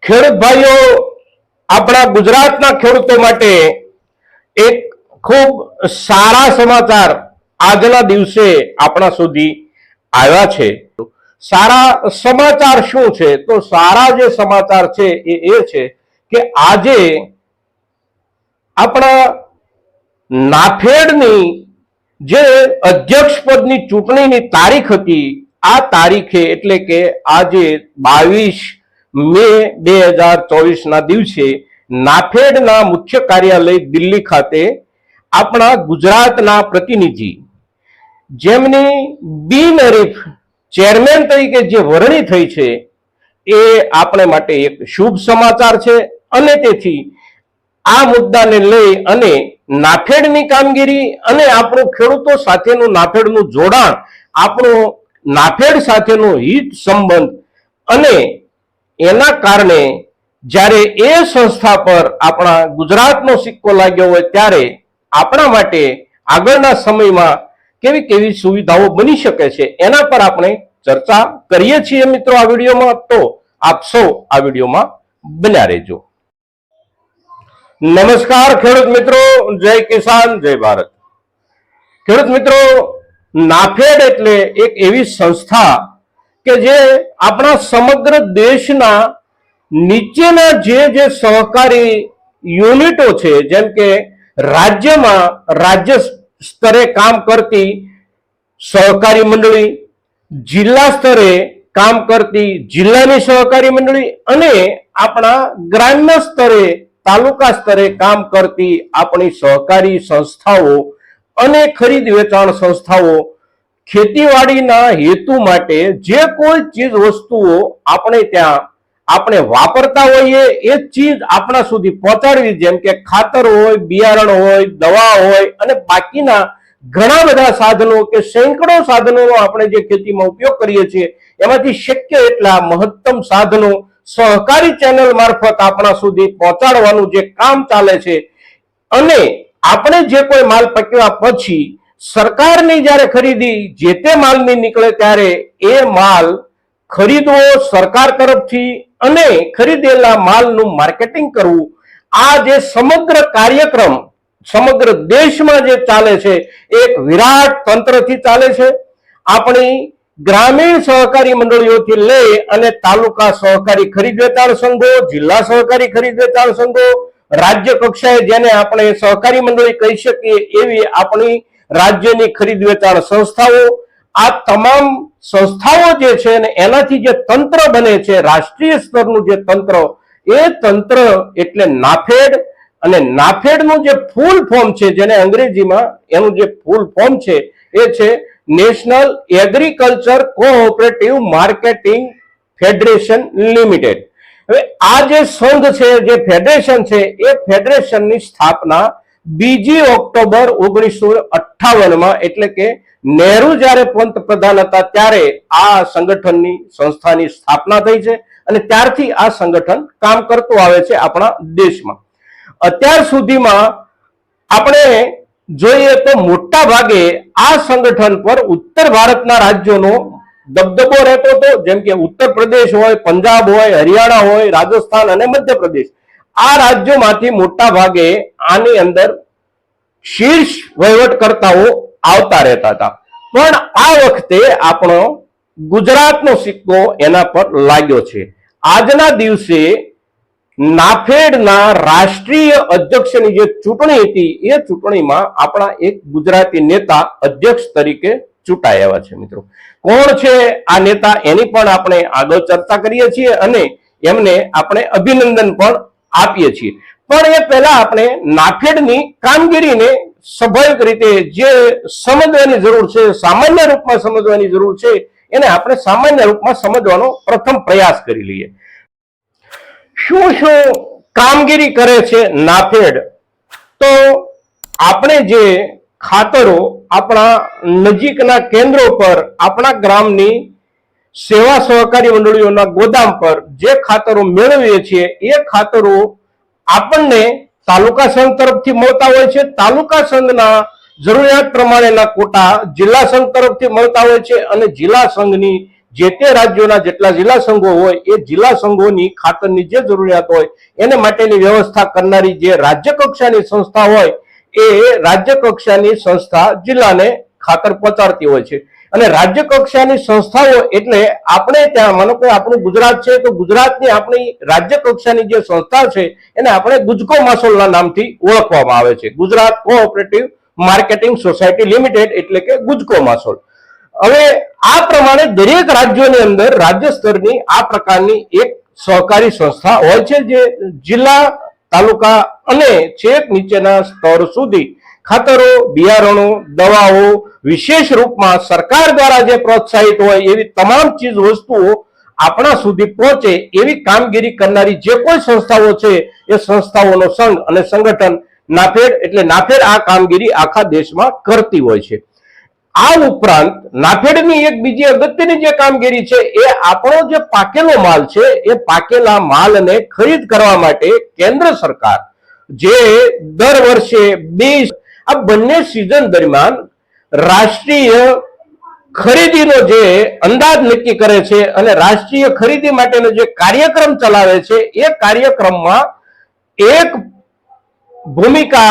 ખેડૂત ભાઈઓ, આપણા ગુજરાતના ખેડૂતો માટે એક ખૂબ સારા સમાચાર આજના દિવસે આપણા સુધી આવ્યા છે। સારા સમાચાર શું છે? તો સારા જે સમાચાર છે એ છે કે આજે આપણા નાફેડની જે અધ્યક્ષ પદની ચૂંટણીની તારીખ હતી, આ તારીખે એટલે કે આજે 22 મે 2024 ના દિવસે નાફેડના મુખ્ય કાર્યાલય દિલ્હી ખાતે આપણા ગુજરાતના પ્રતિનિધિ જેમની બિનહરીફ ચેરમેન તરીકે જે વરણી થઈ છે એ આપણે માટે એક શુભ સમાચાર છે। અને તેથી આ મુદ્દાને લઈ અને નાફેડની કામગીરી અને આપણું ખેડૂતો સાથેનું નાફેડનું જોડાણ, આપણું નાફેડ સાથેનો હિત સંબંધ અને એના કારણે જ્યારે એ સંસ્થા પર આપણા ગુજરાતનો સિક્કો લાગ્યો હોય ત્યારે આપણા માટે આગળના સમયમાં કેવી કેવી સુવિધાઓ બની શકે છે એના પર આપણે ચર્ચા કરીએ છીએ મિત્રો આ વિડીયોમાં। તો આપ સૌ આ વિડીયોમાં બન્યા રહેજો। નમસ્કાર ખેડૂત મિત્રો, જય કિસાન જય ભારત। ખેડૂત મિત્રો, નાફેડ એટલે એક એવી સંસ્થા કે જે આપણા સમગ્ર દેશના નીચેના જે સહકારી યુનિટો છે, જેમ કે રાજ્યમાં રાજ્ય સ્તરે કામ કરતી સહકારી મંડળી, જિલ્લા સ્તરે કામ કરતી જિલ્લાની સહકારી મંડળી અને આપણા ગ્રામ્ય સ્તરે તાલુકા સ્તરે કામ કરતી આપણી સહકારી સંસ્થાઓ અને ખરીદ વેચાણ સંસ્થાઓ ખેતીવાડીના હેતુ માટે જે કોઈ ચીજ વસ્તુઓ આપણે ત્યાં આપણે વાપરતા હોઈએ એ ચીજ આપણા સુધી પહોંચાડવી, જેમ કે ખાતર હોય, બિયારણ હોય, દવા હોય અને બાકીના ઘણા બધા સાધનો કે સેંકડો સાધનોનો આપણે જે ખેતીમાં ઉપયોગ કરીએ છીએ એમાંથી શક્ય એટલા મહત્તમ સાધનો સહકારી ચેનલ મારફત આપણા સુધી પહોંચાડવાનું જે કામ ચાલે છે। અને આપણે જે કોઈ માલ પકવ્યા પછી સરકારની જ્યારે ખરીદી જે તે માલની નીકળે ત્યારે એ માલ ખરીદવો સરકાર તરફથી અને ખરીદેલા માલનું માર્કેટિંગ કરવું, આ જે સમગ્ર કાર્યક્રમ સમગ્ર દેશમાં જે ચાલે છે એક વિરાટ તંત્રથી ચાલે છે। આપણી ગ્રામીણ સહકારી મંડળીઓથી લઈ અને તાલુકા સહકારી ખરીદ વેચાણ સંઘો, જિલ્લા સહકારી ખરીદ વેચાણ સંઘો, રાજ્ય કક્ષાએ જેને આપણે સહકારી મંડળી કહી શકીએ એવી આપણી રાજ્યની ખરીદ વેચાણ સંસ્થાઓ, આ તમામ સંસ્થાઓ જે છે ને એનાથી જે તંત્ર બને છે, રાષ્ટ્રીય સ્તરનું જે તંત્ર, એ તંત્ર એટલે નાફેડ। અને નાફેડનું જે ફૂલ ફોર્મ છે, જેને અંગ્રેજીમાં એનું જે ફૂલ ફોર્મ છે એ છે national agriculture cooperative marketing federation limited. હવે આ જે સંઘ છે, જે ફેડરેશન છે, એ ફેડરેશનની સ્થાપના 2 ઓક્ટોબર 1958માં એટલે કે નહેરુ જ્યારે પંતપ્રધાન હતા ત્યારે આ સંગઠનની સંસ્થાની સ્થાપના થઈ છે અને ત્યારથી આ સંગઠન કામ કરતું આવે છે આપણા દેશમાં। અત્યાર સુધીમાં આપણે જોઈએ તો મોટા ભાગે આ સંગઠન પર ઉત્તર ભારતના રાજ્યોનો દબદબો રહેતો હતો, જેમ કે ઉત્તર પ્રદેશ હોય, પંજાબ હોય, હરિયાણા હોય, રાજસ્થાન અને મધ્યપ્રદેશ, આ રાજ્યોમાંથી મોટા ભાગે આની અંદર શીર્ષ વહીવટકર્તાઓ આવતા રહેતા હતા। પણ આ વખતે આપણો ગુજરાતનો સિક્કો એના પર લાગ્યો છે। આજના દિવસે નાફેડના રાષ્ટ્રીય અધ્યક્ષની જે ચૂંટણી હતી એ ચૂંટણીમાં આપણા એક ગુજરાતી નેતા અધ્યક્ષ તરીકે ચૂંટાઈ આવ્યા છે। મિત્રો, કોણ છે આ નેતા એની પણ આપણે આગળ ચર્ચા કરીએ છીએ અને એમને આપણે અભિનંદન પણ આપીએ છીએ। પણ એ પહેલા આપણે નાફેડની કામગીરીને સ્વાભાવિક રીતે જે સમજવાની જરૂર છે, સામાન્ય રૂપમાં સમજવાની જરૂર છે, એને આપણે સામાન્ય રૂપમાં સમજવાનો પ્રથમ પ્રયાસ કરી લઈએ। શું શું કામગીરી કરે છે નાફેડ? તો આપણે જે ખાતરો આપણા નજીકના કેન્દ્રો પર, આપણા ગ્રામની સેવા સહકારી મંડળીઓના ગોદામ પર જે ખાતરો મેળવીએ છીએ એ ખાતરો આપણને તાલુકા સંઘ તરફથી મળતા હોય છે। તાલુકા સંઘના જરૂરિયાત પ્રમાણેના કોટા જિલ્લા સંઘ તરફથી મળતા હોય છે અને જિલ્લા સંઘની જે તે રાજ્યોના જેટલા જિલ્લા સંઘો હોય એ જિલ્લા સંઘોની ખાતરની જે જરૂરિયાત હોય એને માટેની વ્યવસ્થા કરનારી જે રાજ્ય કક્ષાની સંસ્થા હોય એ રાજ્ય કક્ષાની સંસ્થા જિલ્લાને ખાતર પહોંચાડતી હોય છે. અને રાજ્ય કક્ષાની સંસ્થાઓ એટલે આપણે ત્યાં માનો કે આપણું ગુજરાત છે તો ગુજરાતની આપણી રાજ્ય કક્ષાની જે સંસ્થા છે એને આપણે ગુજકો માસોલના નામથી ઓળખવામાં આવે છે. Gujarat cooperative marketing society limited એટલે કે ગુજકો માસોલ. હવે આ પ્રમાણે દરેક રાજ્યોની અંદર રાજ્ય સ્તરની આ પ્રકારની એક સહકારી સંસ્થા હોય છે જે જિલ્લા, તાલુકા અને છેક નીચેના સ્તર સુધી ખાતરો, બિયારણો, દવાઓ વિશેષ રૂપમાં સરકાર દ્વારા જે પ્રોત્સાહિત હોય એવી તમામ ચીજ વસ્તુઓ આપણા સુધી પહોંચે એવી કામગીરી કરનારી જે કોઈ સંસ્થાઓ છે એ સંસ્થાઓનો સંઘ અને સંગઠન નાફેડ એટલે નાફેડ આ કામગીરી આખા દેશમાં કરતી હોય છે. આ ઉપરાંત નાફેડની એક બીજી અગત્યની જે કામગીરી છે એ આપણો જે પાકેલો માલ છે એ પાકેલા માલને ખરીદ કરવા માટે કેન્દ્ર સરકાર જે દર વર્ષે આ બંને સિઝન દરમિયાન રાષ્ટ્રીય ખરીદીનો જે અંદાજ નક્કી કરે છે અને રાષ્ટ્રીય ખરીદી માટેનો જે કાર્યક્રમ ચલાવે છે એ કાર્યક્રમમાં એક ભૂમિકા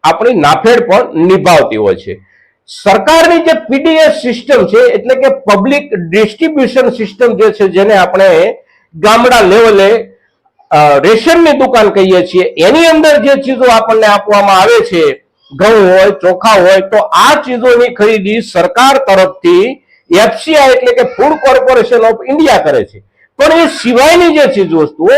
આપણી નાફેડ પણ નિભાવતી હોય છે. સરકારની જે પીડીએસ સિસ્ટમ છે એટલે કે પબ્લિક ડિસ્ટ્રીબ્યુશન સિસ્ટમ જે છે જેને આપણે ગામડા લેવલે રેશનની દુકાન કહીએ છીએ એની અંદર જે ચીજો આપણને આપવામાં આવે છે ઘઉં હોય, ચોખા હોય તો આ ચીજોની ખરીદી સરકાર તરફથી એફસીઆઈ એટલે કે ફૂડ કોર્પોરેશન ઓફ ઇન્ડિયા કરે છે. પણ એ સિવાયની જે ચીજ વસ્તુઓ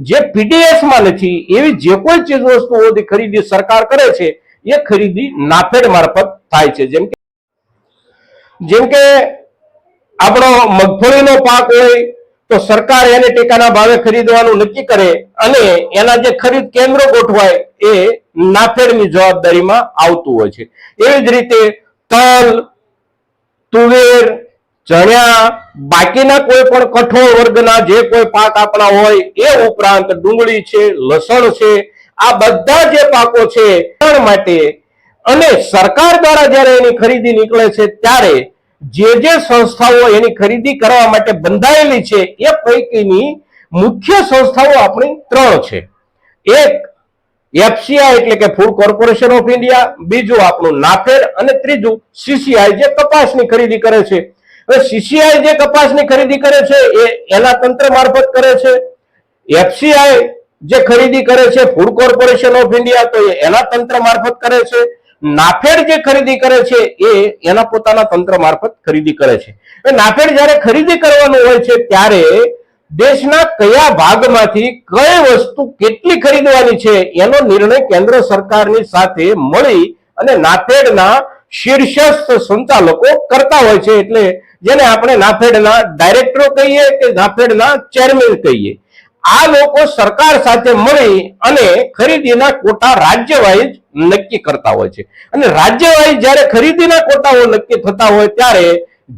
જે પીડીએસ માં નથી એવી જે કોઈ ચીજ વસ્તુઓની ખરીદી સરકાર કરે છે એ ખરીદી નાફેડ મારફત થાય છે. જેમ કે આપણો મગફળીનો પાક હોય તો સરકાર એને ટેકાના ભાવે ખરીદવાનું નક્કી કરે અને એના જે ખરીદ કેન્દ્રો ગોઠવાય એ નાફેડની જવાબદારીમાં આવતું હોય છે. એવી જ રીતે તલ, તુવેર, ચણ્યા, બાકીના કોઈ પણ કઠોળ વર્ગના જે કોઈ પાક આપણા હોય એ ઉપરાંત ડુંગળી છે, લસણ છે, આ બધા જે પાકો છે માટે અને સરકાર દ્વારા જ્યારે એની ખરીદી નીકળે છે ત્યારે જે સંસ્થાઓ એની ખરીદી કરવા માટે બંધાયેલી છે એ પૈકીની મુખ્ય સંસ્થાઓ આપણી 3 છે. એક એફસીઆઈ એટલે કે ફૂડ કોર્પોરેશન ઓફ ઇન્ડિયા, બીજું આપણું નાફેડ અને ત્રીજું સીસીઆઈ જે કપાસની ખરીદી કરે છે. હવે સીસીઆઈ જે કપાસની ખરીદી કરે છે એ એના તંત્ર મારફત કરે છે. એફસીઆઈ જે ખરીદી કરે છે ફૂડ કોર્પોરેશન ઓફ ઇન્ડિયા તો એના તંત્ર મારફત કરે છે. નાફેડ જે ખરીદી કરે છે એ એના પોતાના તંત્ર મારફત ખરીદી કરે છે. નાફેડ જ્યારે ખરીદી કરવાનું હોય છે ત્યારે દેશના કયા ભાગમાંથી કઈ વસ્તુ કેટલી ખરીદવાની છે એનો નિર્ણય કેન્દ્ર સરકારની સાથે મળી અને નાફેડના શીર્ષસ્થ સંચાલકો કરતા હોય છે. એટલે જેને આપણે નાફેડના ડાયરેક્ટરો કહીએ કે નાફેડના ચેરમેન કહીએ. આ લોકો સરકાર સાથે મળી અને ખરીદીના કોટા રાજ્ય વાઇઝ નક્કી કરતા હોય છે. અને રાજ્ય વાઇઝ જ્યારે ખરીદીના કોટાઓ નક્કી થતા હોય ત્યારે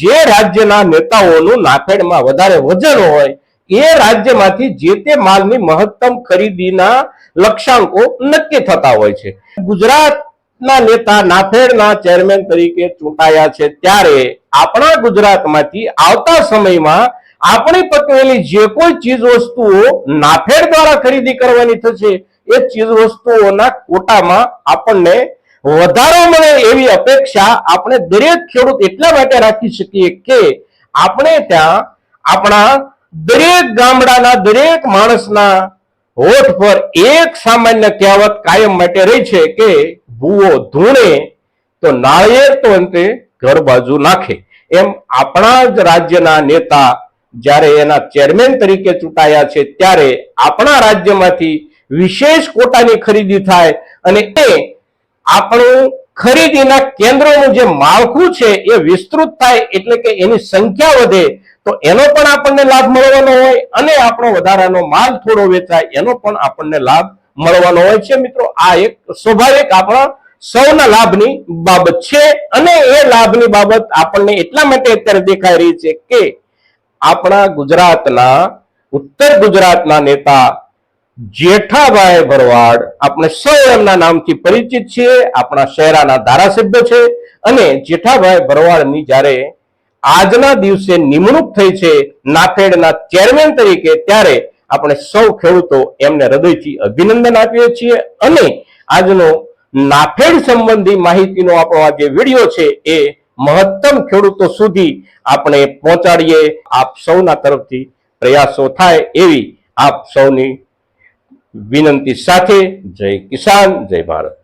જે રાજ્યના નેતાઓનું નાફેડમાં વધારે વજન હોય એ રાજ્યમાંથી જે તે માલની મહત્તમ ખરીદીના લક્ષ્યાંકો નક્કી થતા હોય છે. ગુજરાતના નેતા નાફેડના ચેરમેન તરીકે ચૂંટાયા છે ત્યારે આપણા ગુજરાતમાંથી આવતા સમયમાં આપણી પકવેલી જે કોઈ ચીજ વસ્તુઓ નાફેડ દ્વારા ખરીદી કરવાની થશે એ ચીજ વસ્તુઓના કોટામાં આપણને વધારો મળે એવી અપેક્ષા આપણે દરેક ખેડૂત એટલા માટે રાખી શકીએ કે આપણે ત્યાં આપણા દરેક ગામડાના દરેક માણસના હોઠ પર એક સામાન્ય કહેવત કાયમ માટે રહી છે કે ભૂવો ધૂણે તો નાળિયેર તો અંતે ઘર બાજુ નાખે. એમ આપણા જ રાજ્યના નેતા જ્યારે એના ચેરમેન તરીકે ચૂંટાયા છે ત્યારે આપણા રાજ્યમાંથી વિશેષ કોટાની ખરીદી થાય અને એ આપણું ખરીદીના કેન્દ્રોનું જે માળખું છે એ વિસ્તૃત થાય એટલે કે એની સંખ્યા વધે તો એનો પણ આપણને લાભ મળવાનો હોય અને આપણો વધારાનો માલ થોડો વેચાય એનો પણ આપણને લાભ મળવાનો હોય છે. મિત્રો આ એક સ્વાભાવિક આપણા સૌના લાભની બાબત છે અને એ લાભની બાબત આપણને એટલા માટે અત્યારે દેખાઈ રહી છે કે આપણા ગુજરાતના ઉત્તર ગુજરાતના નેતા જેઠાભાઈ ભરવાડ આપણે સૌ એમના નામથી પરિચિત છીએ. આપણા શહેરાના ધારાસભ્ય છે અને જેઠાભાઈ ભરવાડની જ્યારે આજના દિવસે નિમણૂક થઈ છે નાફેડના ચેરમેન તરીકે, ત્યારે આપણે સૌ ખેડૂતો એમને હૃદયથી અભિનંદન આપીએ છીએ અને આજનો નાફેડ સંબંધી માહિતીનો આપણો આ જે વિડીયો છે એ મહત્તમ ખેડૂતો સુધી આપણે પહોંચાડીએ. આપ સૌના તરફથી પ્રયાસો થાય એવી આપ સૌની વિનંતી સાથે જય કિસાન, જય ભારત.